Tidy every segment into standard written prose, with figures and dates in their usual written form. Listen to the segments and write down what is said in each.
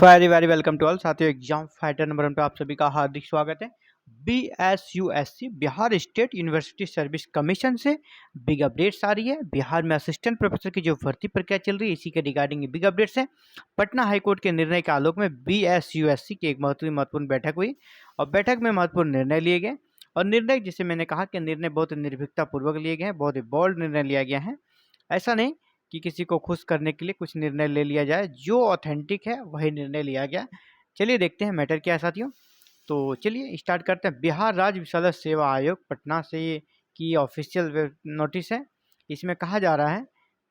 Very very welcome to all साथियों। Exam fighter number 1 पे आप सभी का हार्दिक स्वागत है। BSUSC Bihar state university service commission से बिग अपडेट्स आ रही है। बिहार में असिस्टेंट प्रोफेसर की जो भर्ती प्रक्रिया चल रही है, इसी के रिगार्डिंग बिग अपडेट्स है। पटना हाईकोर्ट के निर्णय के आलोक में BSUSC की एक महत्वपूर्ण बैठक हुई और बैठक में महत्वपूर्ण निर्णय लिए गए। और निर्णय, जिसे मैंने कहा कि निर्णय बहुत निर्भीकता पूर्वक लिए गए हैं, बहुत ही बोल्ड निर्णय लिया गया है। ऐसा नहीं कि किसी को खुश करने के लिए कुछ निर्णय ले लिया जाए, जो ऑथेंटिक है वही निर्णय लिया गया। चलिए देखते हैं मैटर क्या है साथियों। तो चलिए स्टार्ट करते हैं। बिहार राज्य विद्यालय सेवा आयोग पटना से की ऑफिशियल नोटिस है। इसमें कहा जा रहा है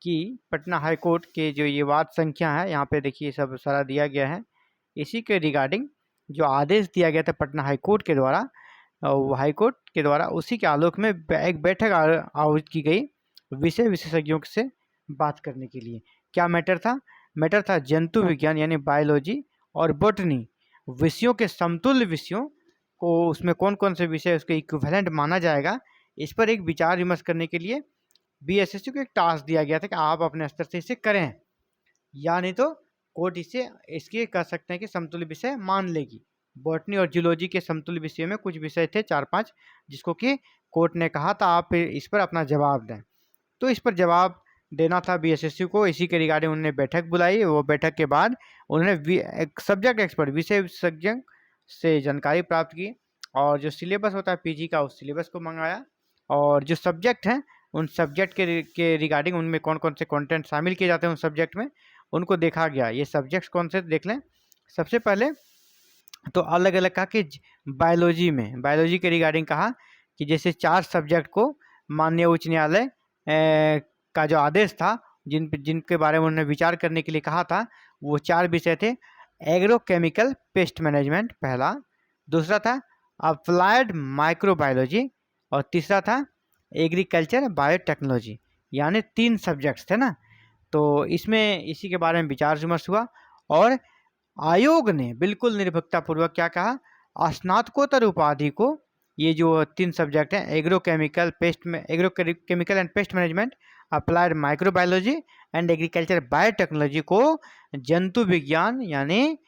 कि पटना हाई कोर्ट के जो ये वाद संख्या है, यहाँ पे देखिए सब सारा दिया गया है। इसी के रिगार्डिंग जो आदेश दिया गया था पटना हाई कोर्ट के द्वारा, हाई कोर्ट के द्वारा, उसी के आलोक में एक बैठक आयोजित की गई विषय विशेषज्ञों से बात करने के लिए। क्या मैटर था? मैटर था जंतु विज्ञान यानी बायोलॉजी और बॉटनी विषयों के समतुल्य विषयों को, उसमें कौन कौन से विषय उसके इक्विवेलेंट माना जाएगा, इस पर एक विचार विमर्श करने के लिए BSSU को एक टास्क दिया गया था कि आप अपने स्तर से इसे करें, या नहीं तो कोर्ट इसे इसके कह सकते हैं कि समतुल्य विषय मान लेगी। बॉटनी और जूलॉजी के समतुल्य विषय में कुछ विषय थे 4-5, जिसको कि कोर्ट ने कहा था आप इस पर अपना जवाब दें। तो इस पर जवाब देना था BSSU को। इसी के रिगार्डिंग उन्होंने बैठक बुलाई। वो बैठक के बाद उन्होंने एक सब्जेक्ट एक्सपर्ट, विषय विशेषज्ञ से जानकारी प्राप्त की और जो सिलेबस होता है PG का, उस सिलेबस को मंगाया। और जो सब्जेक्ट हैं, उन सब्जेक्ट के रिगार्डिंग उनमें कौन कौन से कंटेंट शामिल किए जाते हैं उन सब्जेक्ट में, उनको देखा गया। ये सब्जेक्ट्स कौन से देख लें। सबसे पहले तो अलग अलग कहा कि बायोलॉजी के रिगार्डिंग कहा कि जैसे 4 सब्जेक्ट को माननीय उच्च न्यायालय का जो आदेश था, जिनके बारे में उन्होंने विचार करने के लिए कहा था, वो 4 विषय थे। एग्रोकेमिकल पेस्ट मैनेजमेंट पहला, दूसरा था अप्लाइड माइक्रोबायोलॉजी और तीसरा था एग्रीकल्चर बायोटेक्नोलॉजी। यानी 3 सब्जेक्ट्स थे ना। तो इसमें इसी के बारे में विचार विमर्श हुआ और आयोग ने बिल्कुल निर्भीकतापूर्वक क्या कहा, स्नातकोत्तर उपाधि को, ये जो 3 सब्जेक्ट हैं, agrochemical and pest management, applied microbiology and agriculture biotechnology को जंतु विज्ञान यानी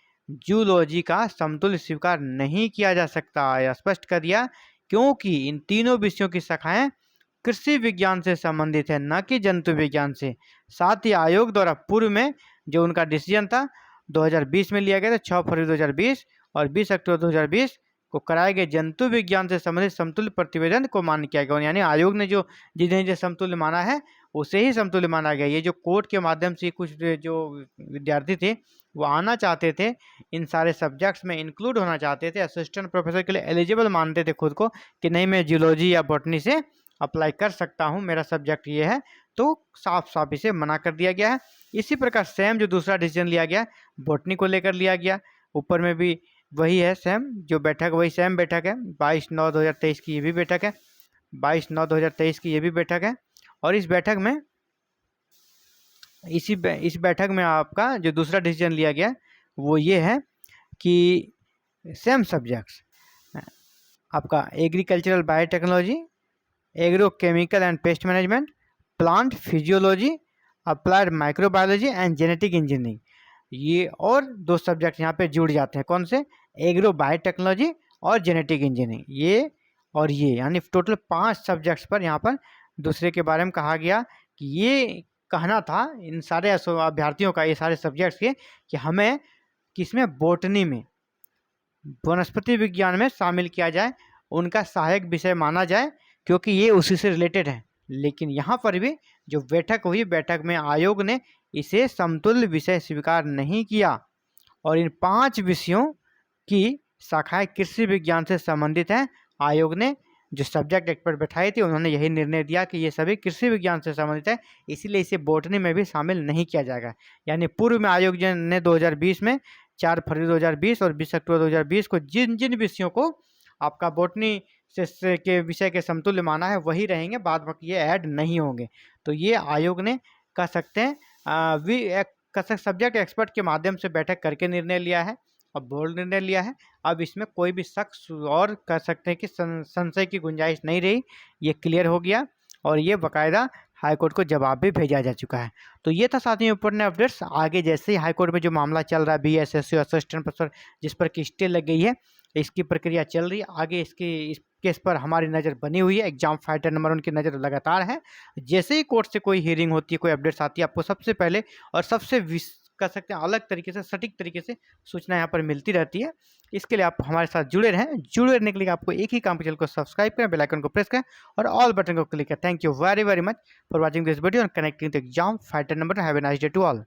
जूलॉजी का समतुल्य स्वीकार नहीं किया जा सकता। यह स्पष्ट कर दिया क्योंकि इन तीनों विषयों की शाखाएं कृषि विज्ञान से संबंधित है, न कि जंतु विज्ञान से। साथ ही आयोग द्वारा पूर्व में जो उनका डिसीजन था 2020 में लिया गया था, 6 फरवरी 2020 और 20 अक्टूबर 2020 को कराए गए जंतु विज्ञान से संबंधित समतुल्य प्रतिवेदन को मान्य किया गया। यानी आयोग ने जो जिन्हें समतुल्य माना है उसे ही समतुल्य माना गया। ये जो कोर्ट के माध्यम से कुछ जो विद्यार्थी थे वो आना चाहते थे, इन सारे सब्जेक्ट्स में इंक्लूड होना चाहते थे, असिस्टेंट प्रोफेसर के लिए एलिजिबल मानते थे खुद को कि नहीं मैं जूलॉजी या बॉटनी से अप्लाई कर सकता हूँ, मेरा सब्जेक्ट ये है, तो साफ साफ इसे मना कर दिया गया है। इसी प्रकार सेम जो दूसरा डिसीजन लिया गया बॉटनी को लेकर लिया गया, ऊपर में भी वही है, सेम जो बैठक वही सेम बैठक है। 22/9/2023 की ये भी बैठक है, 22/9/2023 की ये भी बैठक है। और इस बैठक में इस बैठक में आपका जो दूसरा डिसीजन लिया गया वो ये है कि सेम सब्जेक्ट्स आपका agricultural biotechnology, agrochemical and pest management, plant physiology, applied microbiology and genetic engineering, ये और 2 सब्जेक्ट यहाँ पे जुड़ जाते हैं। कौन से? एग्रो बायोटेक्नोलॉजी और जेनेटिक इंजीनियरिंग, ये और ये, यानी टोटल 5 सब्जेक्ट्स पर यहाँ पर दूसरे के बारे में कहा गया कि ये कहना था इन सारे अभ्यर्थियों का, ये सारे सब्जेक्ट्स के, कि हमें किसमें, बॉटनी में, वनस्पति विज्ञान में शामिल किया जाए, उनका सहायक विषय माना जाए, क्योंकि ये उसी से रिलेटेड है। लेकिन यहाँ पर भी जो बैठक हुई, बैठक में आयोग ने इसे समतुल्य विषय स्वीकार नहीं किया और इन 5 विषयों की शाखाएं कृषि विज्ञान से संबंधित हैं। आयोग ने जो सब्जेक्ट एक्सपर्ट बैठाई थी उन्होंने यही निर्णय दिया कि ये सभी कृषि विज्ञान से संबंधित है, इसीलिए इसे बॉटनी में भी शामिल नहीं किया जाएगा। यानी पूर्व में आयोग ने 2020 में 4 फरवरी 2020 और 20 अक्टूबर 2020 को जिन जिन विषयों को आपका बॉटनी से के विषय के समतुल्य माना है वही रहेंगे, बाद बाकी ये ऐड नहीं होंगे। तो ये आयोग ने कह सकते हैं सब्जेक्ट एक्सपर्ट के माध्यम से बैठक करके निर्णय लिया है और बोल्ड निर्णय लिया है। अब इसमें कोई भी शक और कह सकते हैं कि संशय की गुंजाइश नहीं रही, ये क्लियर हो गया और ये बाकायदा हाईकोर्ट को जवाब भी भेजा जा चुका है। तो ये था साथियों ऊपर अपडेट्स। आगे जैसे ही हाईकोर्ट में जो मामला चल रहा है बीएसएससी असिस्टेंट प्रोफेसर जिस पर की स्टे लग गई है, इसकी प्रक्रिया चल रही है आगे। इस केस पर हमारी नज़र बनी हुई है। एग्जाम फाइटर नंबर उनकी नज़र लगातार है। जैसे ही कोर्ट से कोई हियरिंग होती है, कोई अपडेट्स आती है, आपको सबसे पहले और सबसे कह सकते हैं अलग तरीके से, सटीक तरीके से सूचना यहाँ पर मिलती रहती है। इसके लिए आप हमारे साथ जुड़े रहें। जुड़े रहने के लिए आपको एक ही काम, चैनल को सब्सक्राइब करें, बेल आइकन को प्रेस करें और ऑल बटन को क्लिक करें। Thank you very very much for watching this video and connecting the exam fighter number. Have a nice day to all.